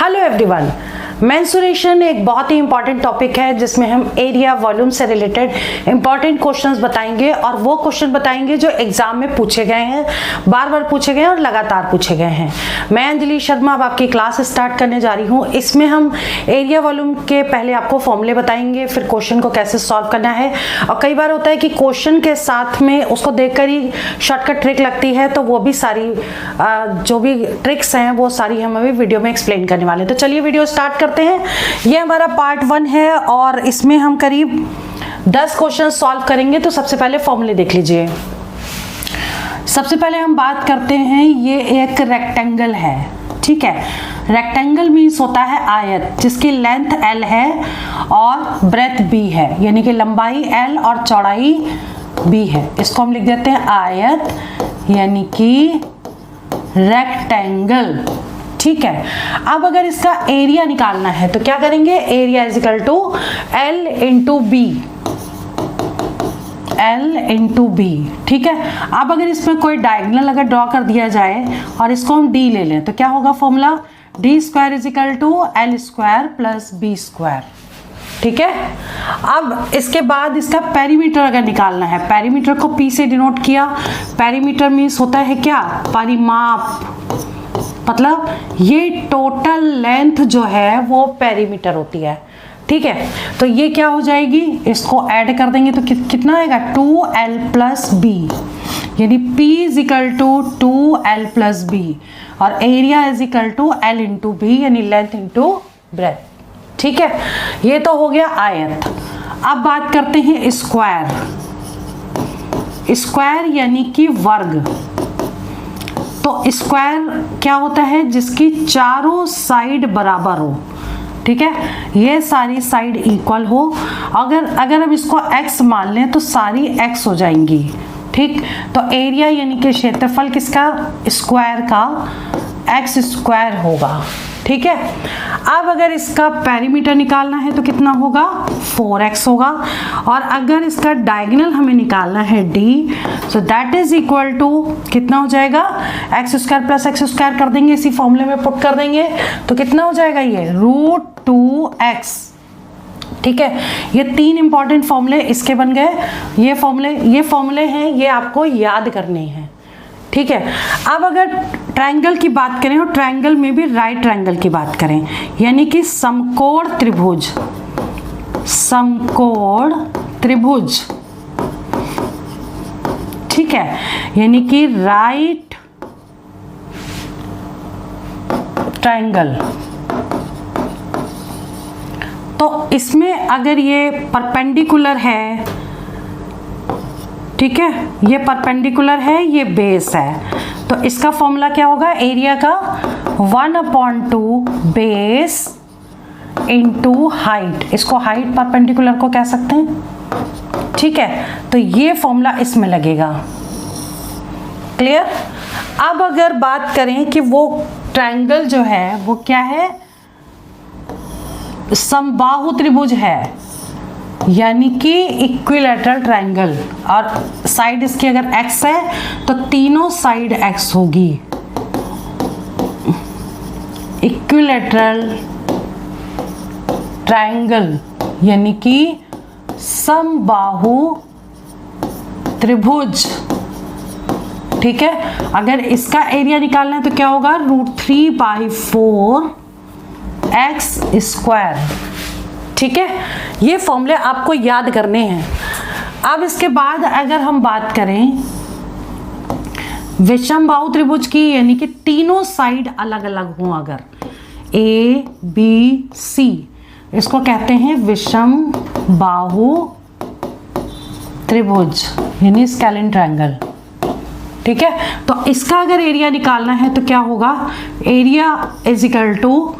Hello everyone, mensuration एक बहुत ही important topic है जिसमें हम एरिया वॉल्यूम से रिलेटेड इंपॉर्टेंट क्वेश्चंस बताएंगे और वो क्वेश्चन बताएंगे जो एग्जाम में पूछे गए हैं, बार बार पूछे गए हैं और लगातार पूछे गए हैं। मैं अंजलि शर्मा अब आपकी क्लास स्टार्ट करने जा रही हूँ। इसमें हम एरिया वॉल्यूम के पहले आपको फॉर्मूले बताएंगे, फिर क्वेश्चन को कैसे सॉल्व करना है। और कई बार होता है कि क्वेश्चन के साथ में उसको देखकर ही शॉर्टकट ट्रिक लगती है, तो वो भी सारी जो भी ट्रिक्स हैं वो सारी हम अभी वीडियो में एक्सप्लेन करने वाले हैं। तो चलिए वीडियो स्टार्ट करते हैं। ये हमारा पार्ट 1 है और इसमें हम करीब 10 क्वेश्चन सॉल्व करेंगे। तो सबसे पहले फॉर्मूले देख लीजिए। सबसे पहले हम बात करते हैं, ये एक रेक्टेंगल है, ठीक है। रेक्टेंगल मीन्स होता है आयत जिसकी लेंथ L है और ब्रेथ B है, यानी कि लंबाई L और चौड़ाई B है। इसको हम लिख देते हैं आयत, यानी कि रेक्टेंगल, ठीक है। अब अगर इसका एरिया निकालना है तो क्या करेंगे, area is equal to L into B, L into B, ठीक है। अब अगर इसमें कोई डायगोनल अगर ड्रॉ कर दिया जाए और इसको हम D ले लें तो क्या होगा formula, D square is equal to L square plus B square, ठीक है। अब इसके बाद इसका पेरीमीटर अगर निकालना है, पेरीमीटर को P से डिनोट किया। पेरीमीटर मीन्स होता है क्या, परिमाप, मतलब ये टोटल लेंथ जो है वो पेरीमीटर होती है, ठीक है। तो ये क्या हो जाएगी, इसको ऐड कर देंगे तो कितना आएगा 2L प्लस B, यानी P is equal to 2L plus B और area is equal to L into B, यानी लेंथ इंटू ब्रेथ, ठीक है। ये तो हो गया आयत। अब बात करते हैं स्क्वायर। स्क्वायर यानी कि वर्ग। तो स्क्वायर क्या होता है, जिसकी चारों साइड बराबर हो, ठीक है। ये सारी साइड इक्वल हो। अगर हम इसको x मान लें तो सारी x हो जाएंगी, ठीक। तो एरिया यानी कि क्षेत्रफल किसका, स्क्वायर का x स्क्वायर होगा, ठीक है। अब अगर इसका पेरीमीटर निकालना है तो कितना होगा, 4x होगा। और अगर इसका डायगोनल हमें निकालना है D, so that is equal to कितना हो जाएगा, x square plus x square कर देंगे, इसी फॉर्मूले में पुट कर देंगे तो कितना हो जाएगा, ये √2x, ठीक है। ये 3 इंपॉर्टेंट फॉर्मूले इसके बन गए। ये फॉर्मूले हैं, ये आपको याद करने हैं, ठीक है। अब अगर ट्रायंगल की बात करें और ट्रायंगल में भी राइट ट्रायंगल की बात करें, यानी कि समकोण त्रिभुज, समकोण त्रिभुज, ठीक है, यानी कि राइट ट्रायंगल। तो इसमें अगर ये परपेंडिकुलर है, ठीक है, ये परपेंडिकुलर है, ये बेस है, तो इसका फॉर्मूला क्या होगा, एरिया का 1/2 बेस इंटू हाइट। इसको हाइट परपेंडिकुलर को कह सकते हैं, ठीक है। तो ये फॉर्मूला इसमें लगेगा, क्लियर। अब अगर बात करें कि वो ट्रायंगल जो है वो क्या है, समबाहु त्रिभुज है, यानी कि इक्विलैटरल ट्रायंगल, और साइड इसकी अगर x है तो तीनों साइड x होगी। इक्विलैटरल ट्रायंगल यानी कि समबाहु त्रिभुज, ठीक है। अगर इसका एरिया निकालना है तो क्या होगा, √3/4 x स्क्वायर, ठीक है। ये फॉर्मूले आपको याद करने हैं। अब इसके बाद अगर हम बात करें विषम बाहु त्रिभुज की, यानी कि तीनों साइड अलग अलग हों, अगर A B C, इसको कहते हैं विषम बाहु त्रिभुज, यानी स्केलिन ट्रायंगल, ठीक है। तो इसका अगर एरिया निकालना है तो क्या होगा, area is equal to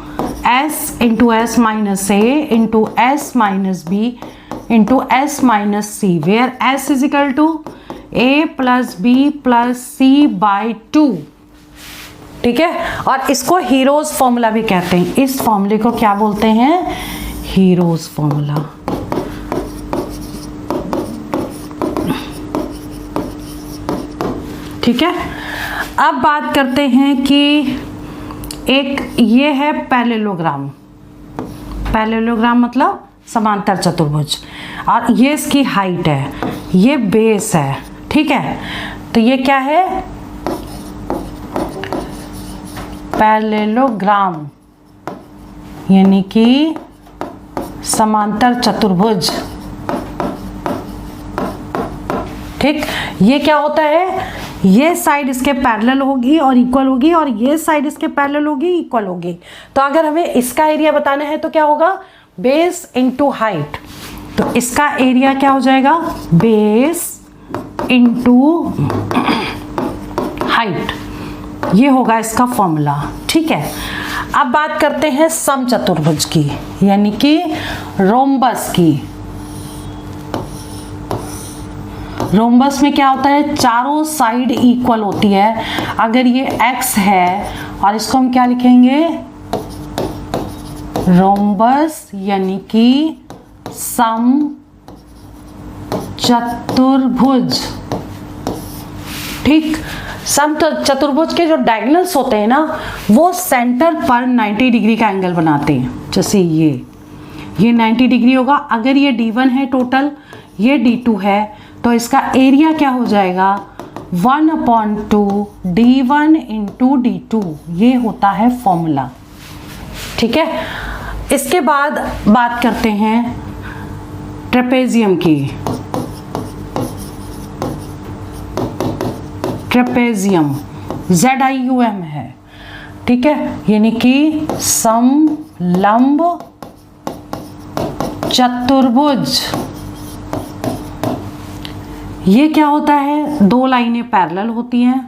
S into S minus A into S minus B into S minus C, where S is equal to A plus B plus C/2, ठीक है। और इसको हीरोज फॉर्मूला भी कहते हैं। इस फॉर्मूले को क्या बोलते हैं, हीरोज फॉर्मूला, ठीक है। अब बात करते हैं कि एक ये है पैरेललोग्राम, पैरेललोग्राम मतलब समांतर चतुर्भुज, और ये इसकी हाइट है, ये बेस है, ठीक है। तो ये क्या है, पैरेललोग्राम यानी कि समांतर चतुर्भुज, ठीक। ये क्या होता है, ये साइड इसके पैरेलल होगी और इक्वल होगी, और ये साइड इसके पैरेलल होगी, इक्वल होगी। तो अगर हमें इसका एरिया बताना है तो क्या होगा, बेस इंटू हाइट। तो इसका एरिया क्या हो जाएगा, बेस इंटू हाइट, ये होगा इसका फॉर्मूला, ठीक है। अब बात करते हैं समचतुर्भुज की, यानी कि रोम्बस की। रोम्बस में क्या होता है, चारों साइड इक्वल होती है। अगर ये x है और इसको हम क्या लिखेंगे, रोम्बस यानी कि समचतुर्भुज, ठीक। समचतुर्भुज के जो डायगोनल्स होते हैं ना, वो सेंटर पर 90 डिग्री का एंगल बनाते हैं। जैसे ये 90 डिग्री होगा। अगर ये D1 है टोटल, ये D2 है, तो इसका एरिया क्या हो जाएगा, 1/2 D1 इंटू D2, ये होता है फॉर्मूला, ठीक है। इसके बाद बात करते हैं ट्रेपेजियम की। ट्रेपेजियम ZIUM है, ठीक है, यानी कि समलंब चतुर्भुज। ये क्या होता है, दो लाइनें पैरेलल होती हैं,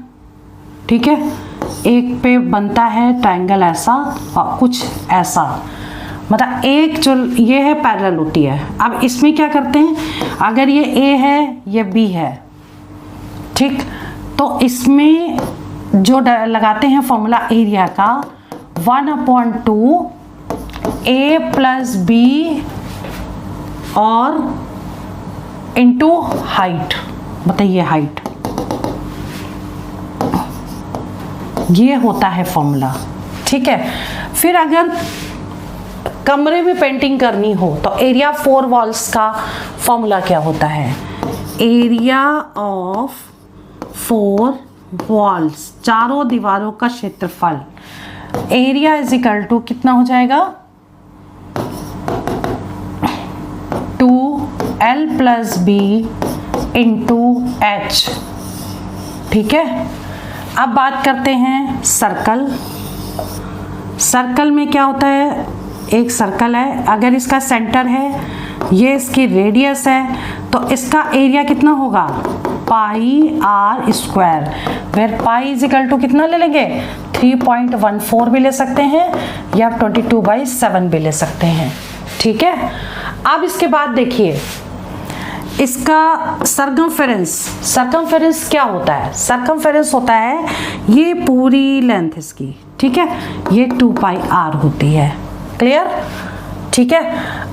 ठीक है। एक पे बनता है ट्रायंगल ऐसा और कुछ ऐसा, मतलब एक जो ये है पैरेलल होती है। अब इसमें क्या करते हैं, अगर ये A है, ये B है, ठीक, तो इसमें जो लगाते हैं फॉर्मूला एरिया का, 1/2 A प्लस B और इंटू हाइट, बताइए हाइट, ये होता है फॉर्मूला, ठीक है। फिर अगर कमरे में पेंटिंग करनी हो तो एरिया 4 वॉल्स का फॉर्मूला क्या होता है, एरिया ऑफ 4 वॉल्स, चारों दीवारों का क्षेत्रफल, एरिया इज इक्वल टू कितना हो जाएगा, 2L plus B into H, ठीक है। अब बात करते हैं सर्कल। सर्कल में क्या होता है, एक सर्कल है, अगर इसका सेंटर है, ये इसकी रेडियस है, तो इसका एरिया कितना होगा, πr², where pi is equal to कितना ले लेंगे, 3.14 भी ले सकते हैं या 22/7 भी ले सकते हैं, ठीक है। अब इसके बाद देखिए इसका सरकमफेरेंस। सरकमफेरेंस क्या होता है, सरकमफेरेंस होता है ये पूरी लेंथ इसकी, ठीक है, ये 2πr होती है, क्लियर, ठीक है।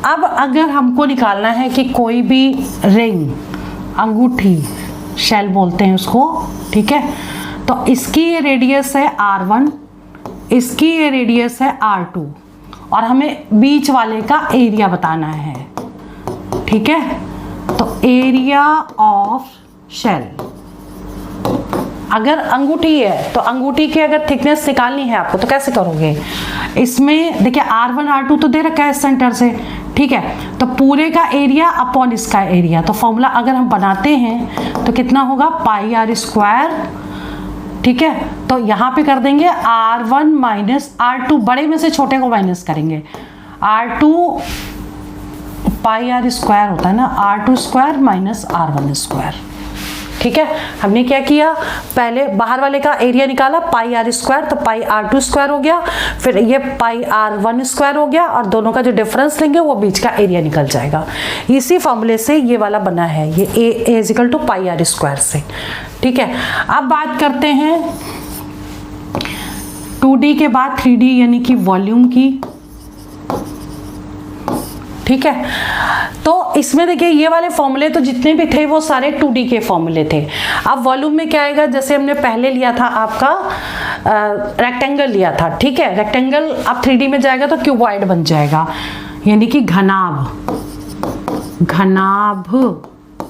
अब अगर हमको निकालना है कि कोई भी रिंग, अंगूठी, शेल बोलते हैं उसको, ठीक है, तो इसकी ये रेडियस है R1, इसकी ये रेडियस है R2, और हमें बीच वाले का एरिया बताना है, ठीक है। तो एरिया ऑफ शेल, अगर अंगूठी है तो अंगूठी की अगर थिकनेस निकालनी है आपको तो कैसे करोगे, इसमें देखिए R1 R2 तो दे रखा है सेंटर से, ठीक है, तो पूरे का एरिया अपॉन इसका एरिया, तो फॉर्मूला अगर हम बनाते हैं तो कितना होगा, πr², ठीक है। तो यहाँ पे कर देंगे R1 माइनस R2, बड़े में से छोटे को माइनस करेंगे, R2 πr² होता है ना, R2² माइनस R1², ठीक है। हमने क्या किया, पहले बाहर वाले का एरिया निकाला, πr², तो πr2² हो गया, फिर ये πr1² हो गया, और दोनों का जो डिफरेंस लेंगे वो बीच का एरिया निकल जाएगा। इसी फॉर्मूले से ये वाला बना है, ये a is equal to πr² से, ठीक है। अब बात करते हैं 2D के बाद 3D यानी कि वॉल्यूम की। ठीक है। तो इसमें देखिए ये वाले फॉर्मूले तो जितने भी थे वो सारे 2D के फॉर्मूले थे। अब वॉल्यूम में क्या आएगा, जैसे हमने पहले लिया था आपका रेक्टेंगल लिया था, ठीक है। रेक्टेंगल अब 3D में जाएगा तो क्यूबॉइड बन जाएगा, यानी कि घनाभ,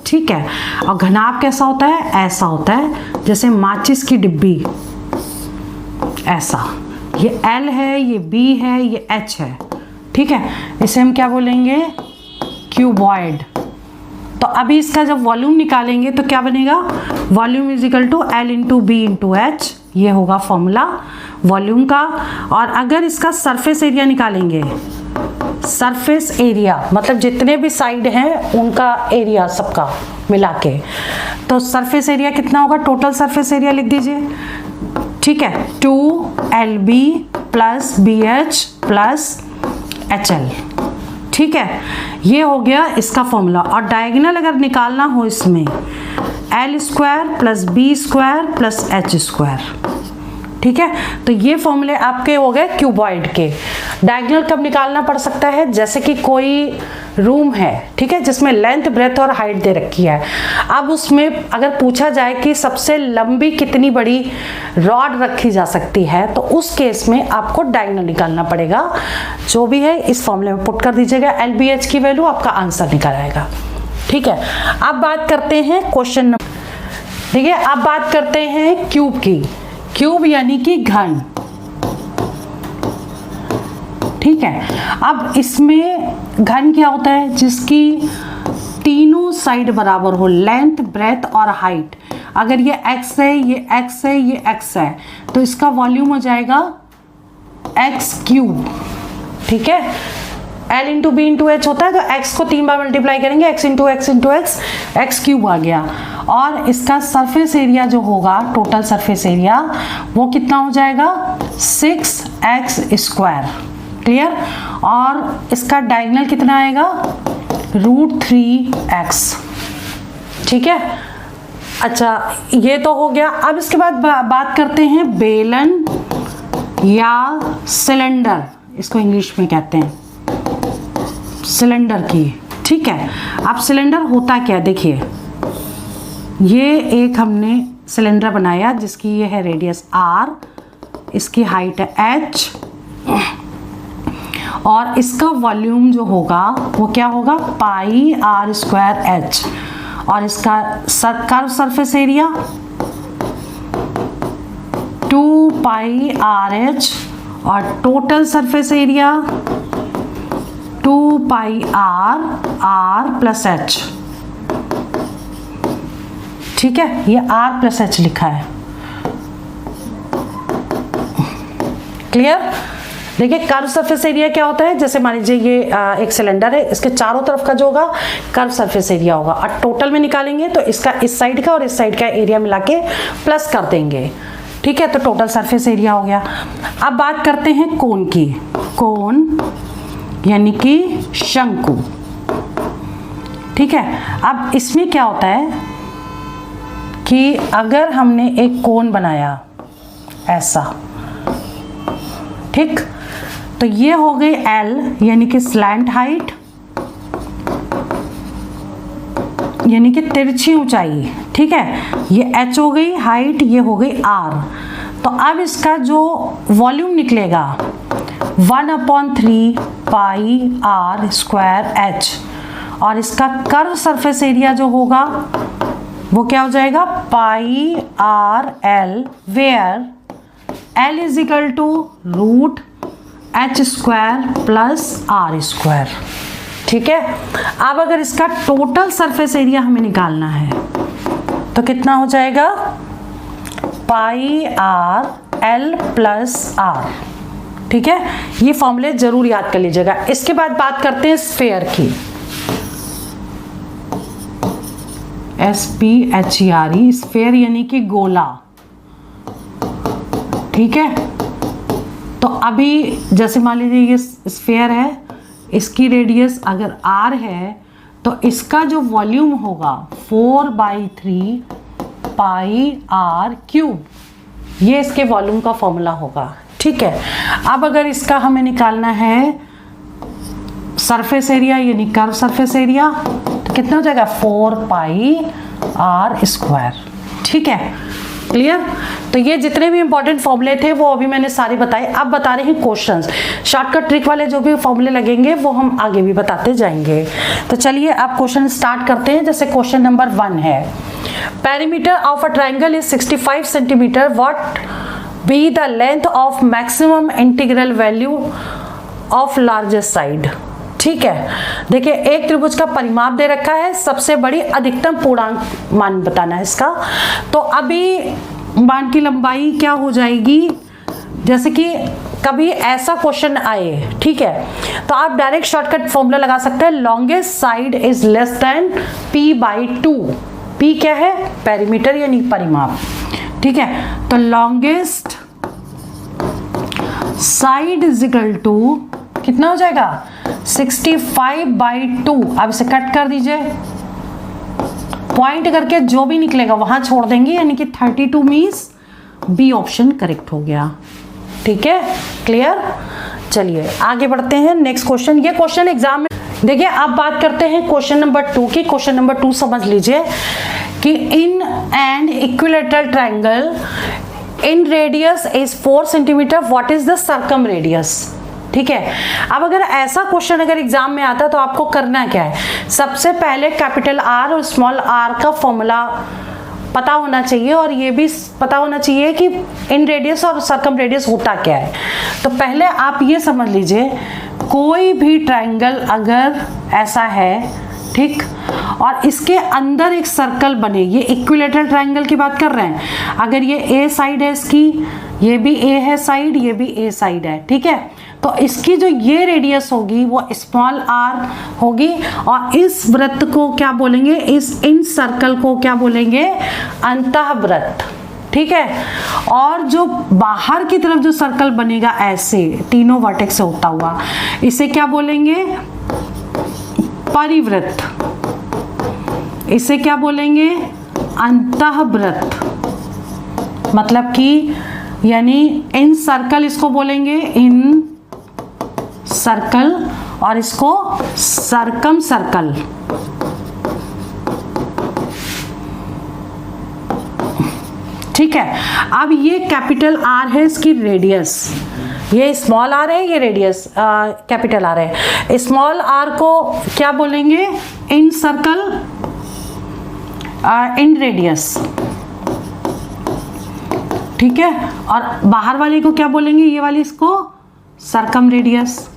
ठीक है। और घनाभ कैसा होता है, ऐसा होता है जैसे माचिस की डिब्बी, ऐसा। ये L है, ये B है, ये H है, ठीक है। इसे हम क्या बोलेंगे, क्यूबॉइड। तो अभी इसका जब वॉल्यूम निकालेंगे तो क्या बनेगा, volume is equal to L into B into H, ये होगा फॉर्मूला वॉल्यूम का। और अगर इसका सरफेस एरिया निकालेंगे, सरफेस एरिया मतलब जितने भी साइड हैं उनका एरिया सबका मिला के, तो सरफेस एरिया कितना होगा, टोटल सरफेस एरिया लिख दीजिए, ठीक है। 2LB plus BH plus HL, ठीक है। ये हो गया इसका फॉर्मूला। और डायगोनल अगर निकालना हो इसमें, L square plus B square plus H square, ठीक है। तो ये फॉर्मूले आपके हो गए क्यूबॉइड के। डायगोनल कब निकालना पड़ सकता है, जैसे कि कोई रूम है, ठीक है, जिसमें लेंथ ब्रेथ और हाइट दे रखी है। अब उसमें अगर पूछा जाए कि सबसे लंबी कितनी बड़ी रॉड रखी जा सकती है, तो उस केस में आपको डायगोनल निकालना पड़ेगा। जो भी है इस फॉर्मूले में पुट कर दीजिएगा, LBH की वैल्यू, आपका आंसर निकल आएगा, ठीक है। अब बात करते हैं क्वेश्चन नंबर, ठीक है। अब बात करते हैं क्यूब की। क्यूब यानी कि घन, ठीक है। अब इसमें घन क्या होता है, जिसकी तीनों साइड बराबर हो, लेंथ ब्रेथ और हाइट। अगर ये x है, ये x है, ये x है, तो इसका वॉल्यूम हो जाएगा x क्यूब, ठीक है। L into B into H होता है, तो x को 3 बार मल्टीप्लाई करेंगे, x into x into x, x cube आ गया। और इसका सरफेस एरिया जो होगा, टोटल सरफेस एरिया, वो कितना हो जाएगा, 6x स्क्वायर, क्लियर। और इसका डायगोनल कितना आएगा, √3x, ठीक है। अच्छा, ये तो हो गया। अब इसके बाद बात करते हैं बेलन या सिलेंडर, इसको इंग्लिश में कहते हैं सिलेंडर की, ठीक है। अब सिलेंडर होता क्या, देखिए ये एक हमने सिलेंडर बनाया जिसकी ये है रेडियस r, इसकी हाइट है h, और इसका वॉल्यूम जो होगा वो क्या होगा, पाई r स्क्वायर h, और इसका कर्व सरफेस एरिया 2 पाई RH, और टोटल सरफेस एरिया 2 पाई r प्लस h, ठीक है। ये r प्लस h लिखा है, क्लियर। देखिए कर्व सरफेस एरिया क्या होता है, जैसे मान लीजिए ये एक सिलेंडर है, इसके चारों तरफ का जो होगा कर्व सरफेस एरिया होगा, और टोटल में निकालेंगे तो इसका इस साइड का और इस साइड का एरिया मिला के प्लस कर देंगे, ठीक है। तो टोटल सरफेस एरिया हो गया। अब बात करते हैं कोन की। कोन यानी कि शंकु, ठीक है। अब इसमें क्या होता है कि अगर हमने एक कोन बनाया ऐसा, ठीक, तो ये हो गई L यानी कि स्लैंट हाइट, यानी कि तिरछी ऊंचाई, ठीक है। ये H हो गई हाइट, ये हो गई R। तो अब इसका जो वॉल्यूम निकलेगा 1/3 पाई r स्क्वायर h, और इसका कर्व सरफेस एरिया जो होगा वो क्या हो जाएगा, pi r l, where l is equal to √h square plus r square, ठीक है। अब अगर इसका टोटल सरफेस एरिया हमें निकालना है तो कितना हो जाएगा, pi r l plus r, ठीक है। ये फॉर्मूले जरूर याद कर लीजिएगा। इसके बाद बात करते हैं स्फेयर की, SPHERE, स्फेयर यानी कि गोला, ठीक है। तो अभी जैसे मान लीजिए ये स्फेयर है, इसकी रेडियस अगर r है तो इसका जो वॉल्यूम होगा 4/3 पाई r क्यूब, ये इसके वॉल्यूम का फॉर्मूला होगा, ठीक है। अब अगर इसका हमें निकालना है सरफेस एरिया यानी कर्व सरफेस एरिया, तो कितना हो जाएगा 4 पाई आर स्क्वायर। ठीक है, क्लियर। तो ये जितने भी इंपॉर्टेंट फॉर्मूले थे वो अभी मैंने सारे बताए। अब बता रहे हैं क्वेश्चंस, शॉर्टकट ट्रिक वाले जो भी फॉर्मूले लगेंगे वो हम आगे भी बताते जाएंगे। तो चलिए अब क्वेश्चन स्टार्ट करते हैं। जैसे क्वेश्चन नंबर 1 है, perimeter of a triangle is 65 centimetre, what be the length of maximum integral value of largest side. ठीक है, देखिए एक त्रिभुज का परिमाप दे रखा है, सबसे बड़ी अधिकतम पूर्णांक मान बताना है इसका। तो अभी मान की लंबाई क्या हो जाएगी, जैसे कि कभी ऐसा क्वेश्चन आए, ठीक है, तो आप डायरेक्ट शॉर्टकट फॉर्मूला लगा सकते हैं, longest side is less than p/2। p क्या है, पेरीमीटर यानी परिमाप। ठीक है, तो longest side is equal to कितना हो जाएगा 65/2। अब इसे कट कर दीजिए, पॉइंट करके जो भी निकलेगा वहां छोड़ देंगे, यानी कि 32 मीन्स बी ऑप्शन करेक्ट हो गया। ठीक है, क्लियर। चलिए आगे बढ़ते हैं, नेक्स्ट क्वेश्चन। ये क्वेश्चन एग्जाम में देखिए। अब बात करते हैं क्वेश्चन नंबर 2 की। क्वेश्चन नंबर 2 समझ लीजिए कि in an equilateral triangle in radius is 4 centimetre, what is the circum radius. ठीक है, अब अगर ऐसा क्वेश्चन अगर एग्जाम में आता है तो आपको करना क्या है, सबसे पहले कैपिटल आर और स्मॉल आर का फॉर्मूला पता होना चाहिए, और ये भी पता होना चाहिए कि इन रेडियस और सर्कम रेडियस होता क्या है। तो पहले आप ये समझ लीजिए, कोई भी ट्राइंगल अगर ऐसा है, ठीक, और इसके अंदर एक सर्कल बने, ये इक्विलेटरल ट्राइंगल की बात कर रहे हैं, अगर ये ए साइड है इसकी, ये भी ए है साइड, ये भी ए साइड है, ठीक है, तो इसकी जो ये रेडियस होगी वो स्मॉल आर होगी, और इस वृत्त को क्या बोलेंगे, इन सर्कल को क्या बोलेंगे, अंतःवृत्त। ठीक है, और जो बाहर की तरफ जो सर्कल बनेगा ऐसे तीनों वर्टेक्स से होता हुआ, इसे क्या बोलेंगे, परिवृत्त। इसे क्या बोलेंगे, अंतःवृत्त। मतलब कि यानी इन सर्कल इसको बोलेंगे इन सर्कल, और इसको सर्कम सर्कल। ठीक है, अब ये कैपिटल आर है इसकी रेडियस, ये स्मॉल आर है, ये रेडियस कैपिटल आर है। स्मॉल आर को क्या बोलेंगे, इन सर्कल, इन रेडियस। ठीक है, और बाहर वाले को क्या बोलेंगे, ये वाली इसको सर्कम रेडियस।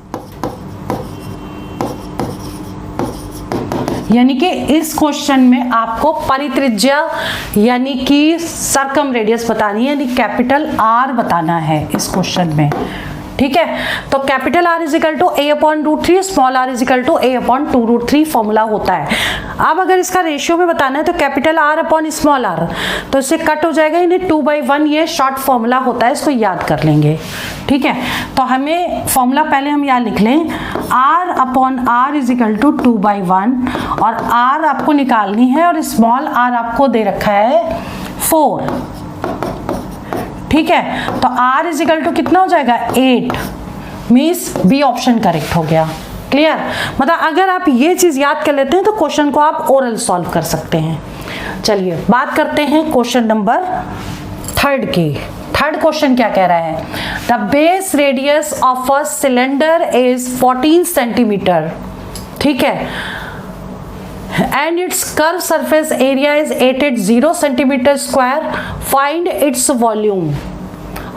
यानी कि इस क्वेश्चन में आपको परित्रिज्या यानी कि सर्कम रेडियस बतानी है, यानी कैपिटल आर बताना है इस क्वेश्चन में। ठीक है, तो capital R is equal to a/√3, small R is equal to a/2√3 formula होता है। अब अगर इसका रेशियो में बताना है तो capital R upon small R, तो इससे कट हो जाएगा, यानी 2/1 ये शॉर्ट फॉर्मूला होता है, इसको याद कर लेंगे। ठीक है, तो हमें फॉर्मूला पहले हम यहाँ लिख लें, r upon R is equal to 2/1, और r आपको निकालनी है, और स्मॉल r आपको दे रखा है 4। ठीक है, तो r इज इक्वल टू कितना हो जाएगा 8, मीन्स बी ऑप्शन करेक्ट हो गया। क्लियर, मतलब अगर आप ये चीज याद कर लेते हैं तो क्वेश्चन को आप ओरल सॉल्व कर सकते हैं। चलिए बात करते हैं क्वेश्चन नंबर 3 की। थर्ड क्वेश्चन क्या कह रहा है, the base radius of a cylinder is 14 centimetre. ठीक है, and its curved surface area is 880 centimeter square, find its volume।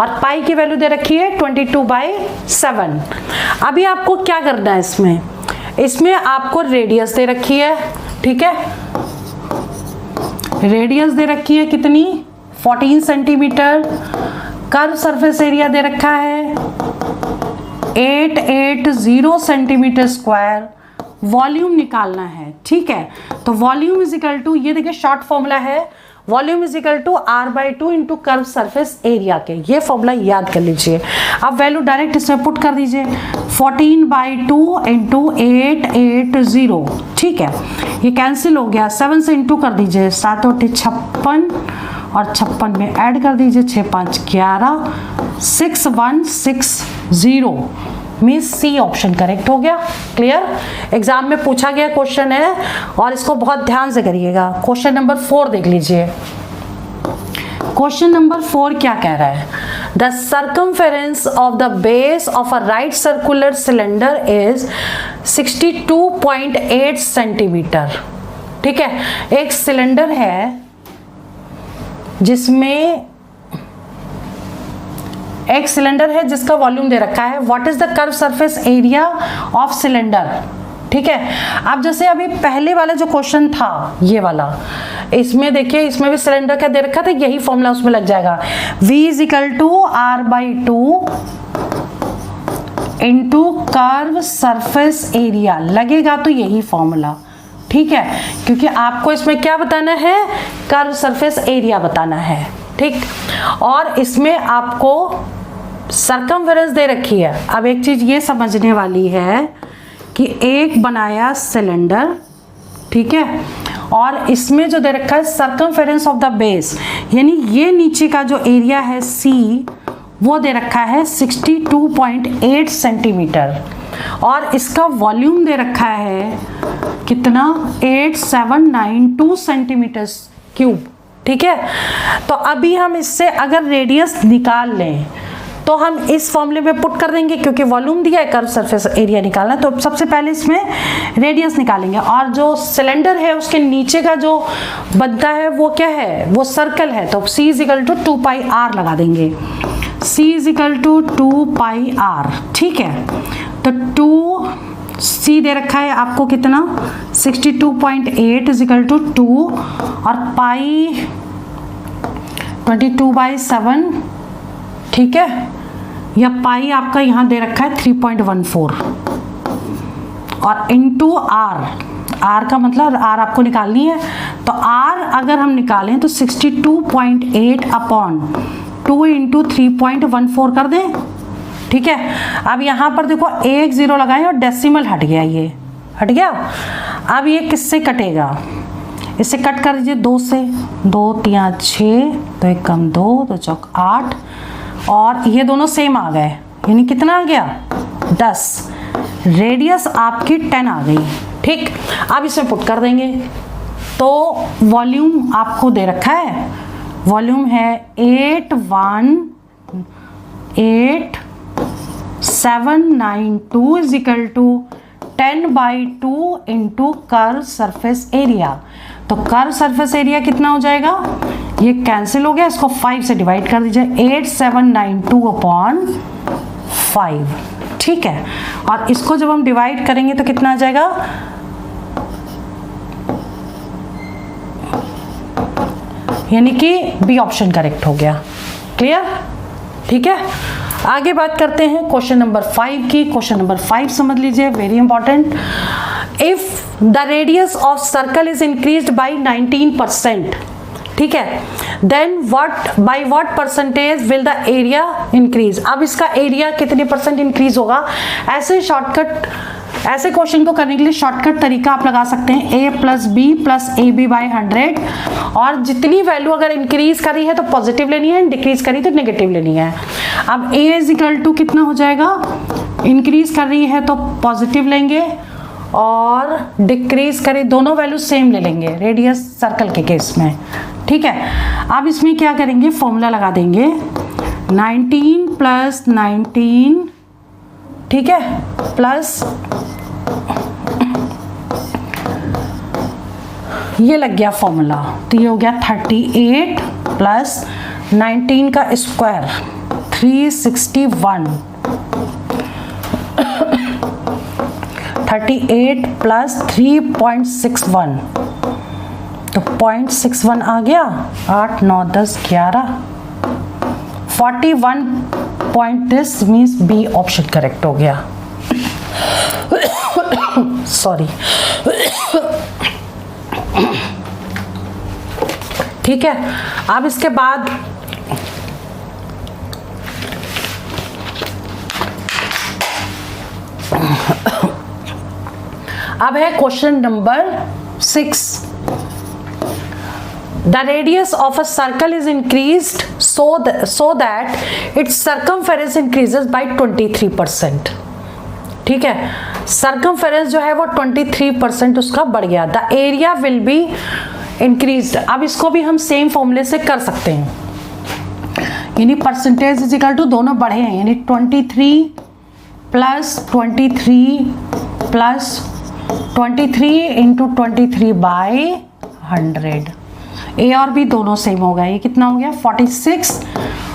और पाई की वैल्यू दे रखी है 22/7। अभी आपको क्या करना है, इसमें आपको रेडियस दे रखी है। ठीक है, रेडियस दे रखी है कितनी, 14 सेंटीमीटर, कर्व सरफेस एरिया दे रखा है 880 सेंटीमीटर स्क्वायर, वॉल्यूम निकालना है। ठीक है, तो वॉल्यूम इज इक्वल टू, ये देखिए शॉर्ट फॉर्मूला है, volume is equal to r/2 into curve surface area के, ये फॉर्मूला याद कर लीजिए। अब वैल्यू डायरेक्ट इसमें पुट कर दीजिए, 14/2 इंटू 880। ठीक है, ये कैंसिल हो गया, 7 से इंटू कर दीजिए, 7 × 8 56, और 56 में ऐड कर दीजिए 6 × 5 = 11, 6160। मीन्स सी ऑप्शन करेक्ट हो गया। क्लियर? एग्जाम में पूछा गया क्वेश्चन है और इसको बहुत ध्यान से करिएगा। क्वेश्चन नंबर 4 देख लीजिए। क्वेश्चन नंबर 4 क्या कह रहा है? The circumference of the base of a right circular cylinder is 62.8 centimetre. ठीक है, एक सिलेंडर है जिसमें एक सिलेंडर है जिसका वॉल्यूम दे रखा है। What is the curve surface area of cylinder. ठीक है, अब जैसे अभी पहले वाला जो क्वेश्चन था ये वाला, इसमें देखिए इसमें भी सिलेंडर का दे रखा था, यही फॉर्मूला उसमें लग जाएगा। V = R/2 into curve surface area, लगेगा तो यही फॉर्मूला। ठीक है, क्योंकि आपको इसमें क्या बताना है? कर्व सरफेस एरिया बताना है। ठीक, और इसमें आपको सर्कमफेरेंस दे रखी है। अब एक चीज ये समझने वाली है कि एक बनाया सिलेंडर, ठीक है, और इसमें जो दे रखा है सर्कमफेरेंस ऑफ द बेस, यानी ये नीचे का जो एरिया है C, वो दे रखा है 62.8 सेंटीमीटर, और इसका वॉल्यूम दे रखा है कितना? 8792 सेंटीमीटर क्यूब। ठीक है, तो अभी हम इससे अगर रेडियस निकाल लें तो हम इस फॉर्मूले में पुट कर देंगे, क्योंकि वॉल्यूम दिया है, कर्व सरफेस एरिया निकालना। तो सबसे पहले इसमें रेडियस निकालेंगे, और जो सिलेंडर है उसके नीचे का जो बनता है वो क्या है? वो सर्कल है। तो C = 2πr लगा देंगे। C = 2πr। ठीक है, तो 2C दे रखा है आपको कितना? 62.8 = 2, और पाई 22/7। ठीक है, या पाई आपका यहाँ दे रखा है 3.14, और इंटू R का मतलब R आपको निकालनी है। तो R अगर हम निकालें तो 62.8 अपॉन 2 इंटू 3.14 कर दें। ठीक है, अब यहाँ पर देखो 1 0 लगाएं और डेसिमल हट गया, ये हट गया। अब ये किससे कटेगा? इससे कट कर दीजिए 2 से। 2 3 6, तो 1 कम 2, 2 चौक 8, और ये दोनों सेम आ गए, यानी कितना आ गया? 10। रेडियस आपकी 10 आ गई। ठीक, अब इसमें पुट कर देंगे। तो वॉल्यूम आपको दे रखा है, वॉल्यूम है 818,792 = 10/2 इंटू कर्व सरफेस एरिया। तो कर्व सरफेस एरिया कितना हो जाएगा? ये कैंसिल हो गया, इसको 5 से डिवाइड कर दीजिए। 8792/5। ठीक है, और इसको जब हम डिवाइड करेंगे तो कितना आ जाएगा? यानी कि बी ऑप्शन करेक्ट हो गया। क्लियर? ठीक है, आगे बात करते हैं क्वेश्चन नंबर 5 की। क्वेश्चन नंबर 5 समझ लीजिए, very important. If the radius of circle is increased by 19%, ठीक है, then by what percentage will the area increase. अब इसका एरिया कितने परसेंट इंक्रीज होगा? ऐसे क्वेश्चन को करने के लिए शॉर्टकट तरीका आप लगा सकते हैं, a + b + ab/100, और जितनी वैल्यू अगर इंक्रीज करी है तो पॉजिटिव लेनी है, डिक्रीज करी तो नेगेटिव लेनी है। अब a = कितना हो जाएगा? इंक्रीज कर रही है तो पॉजिटिव लेंगे, और डिक्रीज करें दोनों वैल्यू सेम ले लेंगे रेडियस सर्कल के केस में। ठीक है, अब इसमें क्या करेंगे? फॉर्मूला लगा देंगे 19 + 19, ठीक है, प्लस ये लग गया फॉर्मूला, तो ये हो गया 38 + 19 का स्क्वायर 361, 38 + 3.61, तो 0.61 आ गया। 8 9 10 11 41 point. This means B option correct हो गया। सॉरी। ठीक है, अब इसके बाद अब है question number 6। The radius of a circle is increased so that its circumference increases by 23%. ठीक है। सर्कमफेरेंस जो है वो 23% उसका बढ़ गया। The area will be increase. अब इसको भी हम सेम फॉर्मूले से कर सकते हैं, यानी परसेंटेज इज इक्वल टू दोनों बढ़े हैं, यानी 23 प्लस 23 इंटू 23/100। ए और बी दोनों सेम हो गए। ये कितना हो गया 46,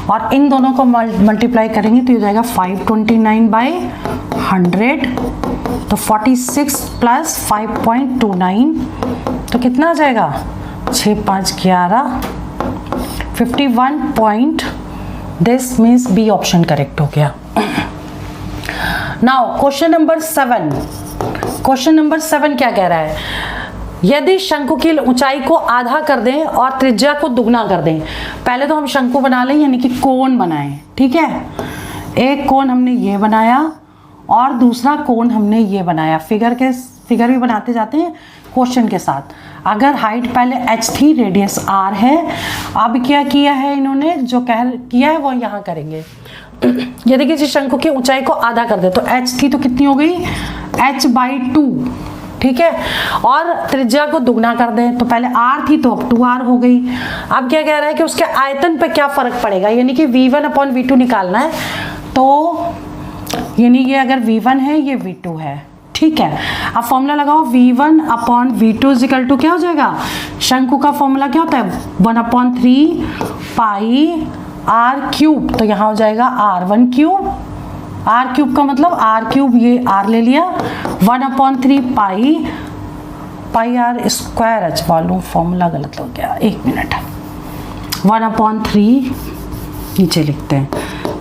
और इन दोनों को मल्टीप्लाई करेंगे तो ये हो जाएगा 529/100। तो 46 प्लस 5.29 तो कितना आ जाएगा 6 5 11 51 point. This means B option correct हो गया। Now question number 7। Question number 7 क्या कह रहा है, यदि शंकु की ऊंचाई को आधा कर दें और त्रिज्या को दुगना कर दें। पहले तो हम शंकु बना लें, यानी कि कोण बनाएं, ठीक है। एक कोण हमने ये बनाया और दूसरा कोण हमने ये बनाया। फिगर भी बनाते जाते हैं क्वेश्चन के साथ। अगर हाइट पहले h थी, रेडियस r है, अब क्या किया है इन्होंने, जो किया है वो यहाँ करेंगे। यदि किसी शंकु की ऊंचाई को आधा कर दे तो h थी तो कितनी हो गई h/2, ठीक है। और त्रिज्या को दुगना कर दें तो पहले r थी तो अब 2r हो गई। अब क्या कह रहा है कि उसके आयतन पे क्या फर्क पड़ेगा, यानी कि v1/v2 निकालना है। तो यानी ये अगर v1 है ये v2 है, ठीक है। अब फॉर्मूला लगाओ, v1/v2 इज इक्वल टू क्या हो जाएगा, शंकु का फॉर्मूला क्या होता है 1/3 पाई r³। तो यहाँ हो जाएगा r1³ r³ का मतलब r³, ये r ले लिया, 1/3 पाई r²h। वालू फॉर्मूला गलत हो गया, 1 मिनट। 1/3 नीचे लिखते हैं,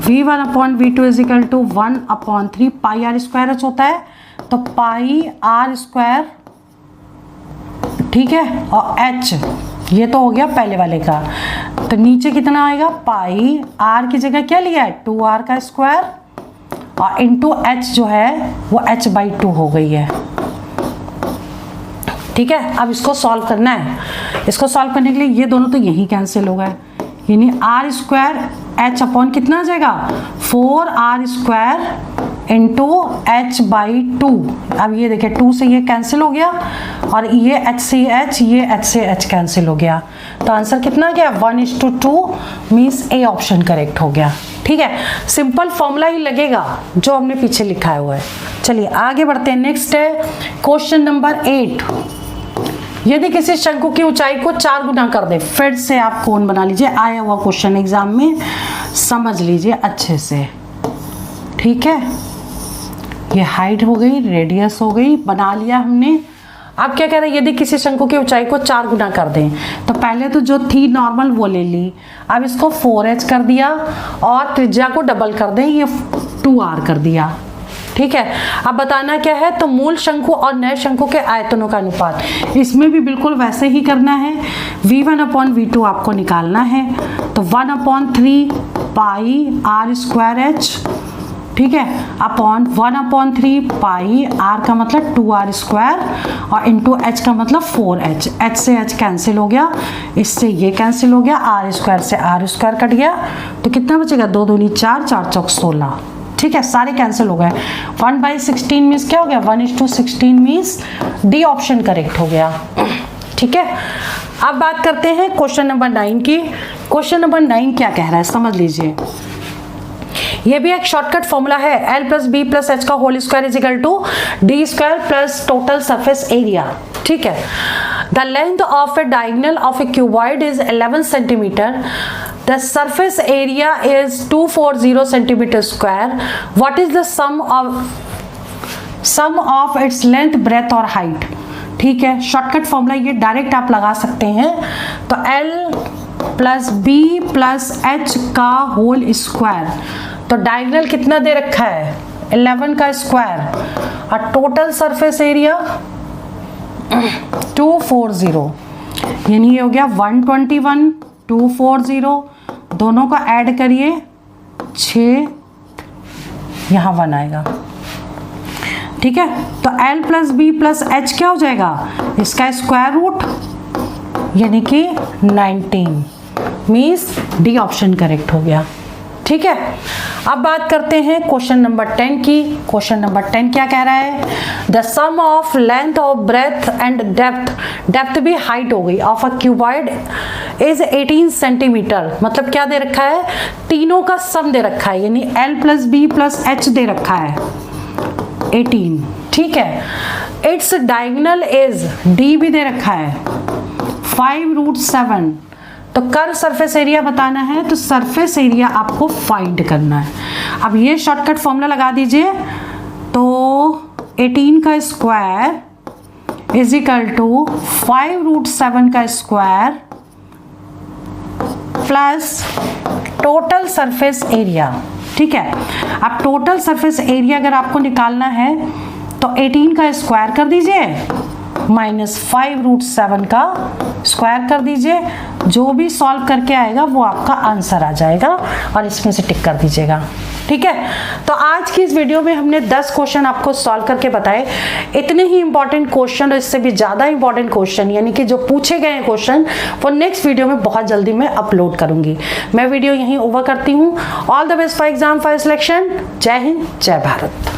v1/v2 is equal to 1/3 pi r²h होता है, तो पाई r², ठीक है, और h ये तो हो गया पहले वाले का। तो नीचे कितना आएगा, पाई r की जगह क्या लिया है 2r का स्क्वायर, और इंटू h जो है वो h/2 हो गई है, ठीक है। अब इसको सॉल्व करना है। इसको सॉल्व करने के लिए ये दोनों तो यही कैंसिल हो गए, यानी r² h/ कितना आ जाएगा 4r² इंटू h/2। अब ये देखिए 2 से ये कैंसिल हो गया, और ये h से h, ये h से h कैंसिल हो गया। तो आंसर कितना गया 1:2, मीन्स ए ऑप्शन करेक्ट हो गया, ठीक है। सिंपल फॉर्मूला ही लगेगा जो हमने पीछे लिखा हुआ है। चलिए आगे बढ़ते हैं। नेक्स्ट है क्वेश्चन नंबर 8। यदि किसी शंकु की ऊंचाई को 4 गुना कर दे, फिर से आप कोण बना लीजिए, आया हुआ क्वेश्चन एग्जाम में, समझ लीजिए अच्छे से, ठीक है। ये हाइट हो गई, रेडियस हो गई, बना लिया हमने। अब क्या कह रहे हैं, यदि किसी शंकु की ऊंचाई को 4 गुना कर दें, तो पहले तो जो थी नॉर्मल वो ले ली, अब इसको 4h कर दिया, और त्रिज्या को डबल कर दें, ये 2r कर दिया, ठीक है। अब बताना क्या है, तो मूल शंकु और नए शंकु के आयतनों का अनुपात। इसमें भी बिल्कुल वैसे ही करना है, v1/v2 आपको निकालना है, तो 1/3 पाई r²h, ठीक है, अपॉन 1/3 पाई r का मतलब 2r², और इंटू h का मतलब 4h। h से h कैंसिल हो गया, इससे ये कैंसिल हो गया, r² से r² कट गया, तो कितना बचेगा 2 दूनी 4, 4 चौक 16, ठीक है। सारे कैंसिल हो गए। 1/16 मीन्स क्या हो गया 1:16, मीन्स डी ऑप्शन करेक्ट हो गया, ठीक है। अब बात करते हैं क्वेश्चन नंबर 9 की। क्वेश्चन नंबर 9 क्या कह रहा है समझ लीजिए। ये भी एक शॉर्टकट फॉर्मूला है, l + b + h का whole square is equal to d² plus total surface area, ठीक है। The length of a diagonal of a cuboid is 11 centimetre, the surface area is 240 centimetre square, what is the sum of its length, breadth और height, ठीक है। Shortcut formula ये direct आप लगा सकते हैं, तो l + b + h का होल स्क्वायर, तो डायगोनल कितना दे रखा है 11 का स्क्वायर, और टोटल सरफेस एरिया 240, यानी ये हो गया 121, 240, दोनों का ऐड करिए 6, यहाँ 1 आएगा, ठीक है। तो l + b + h क्या हो जाएगा, इसका स्क्वायर रूट, यानी कि 19, मीन्स डी ऑप्शन करेक्ट हो गया, ठीक है। अब बात करते हैं क्वेश्चन नंबर 10 की। क्वेश्चन नंबर 10 क्या कह रहा है? The sum of length of breadth and depth, depth भी हाइट हो गई, of a cuboid is 18 centimetre. मतलब क्या दे रखा है? तीनों का सम दे रखा है, यानी L + B + H दे रखा है 18, ठीक है। इट्स डायगोनल इज, D भी दे रखा है 5√7। तो कर्व सरफेस एरिया बताना है, तो सरफेस एरिया आपको फाइंड करना है। अब ये शॉर्टकट फॉर्मूला लगा दीजिए, तो 18 का स्क्वायर इज इक्वल टू 5√7 का square plus total surface area, ठीक है। अब टोटल सरफेस एरिया अगर आपको निकालना है तो 18 का स्क्वायर कर दीजिए माइनस 5√7 का स्क्वायर कर दीजिए। जो भी सॉल्व करके आएगा वो आपका आंसर आ जाएगा और इसमें से टिक कर दीजिएगा, ठीक है। तो आज की इस वीडियो में हमने 10 क्वेश्चन आपको सॉल्व करके बताए। इतने ही इंपॉर्टेंट क्वेश्चन और इससे भी ज़्यादा इंपॉर्टेंट क्वेश्चन, यानी कि जो पूछे गए क्वेश्चन, वो नेक्स्ट वीडियो में बहुत जल्दी मैं अपलोड करूंगी। मैं वीडियो यहीं ओवर करती हूँ। All the best for exam for selection. जय हिंद, जय भारत।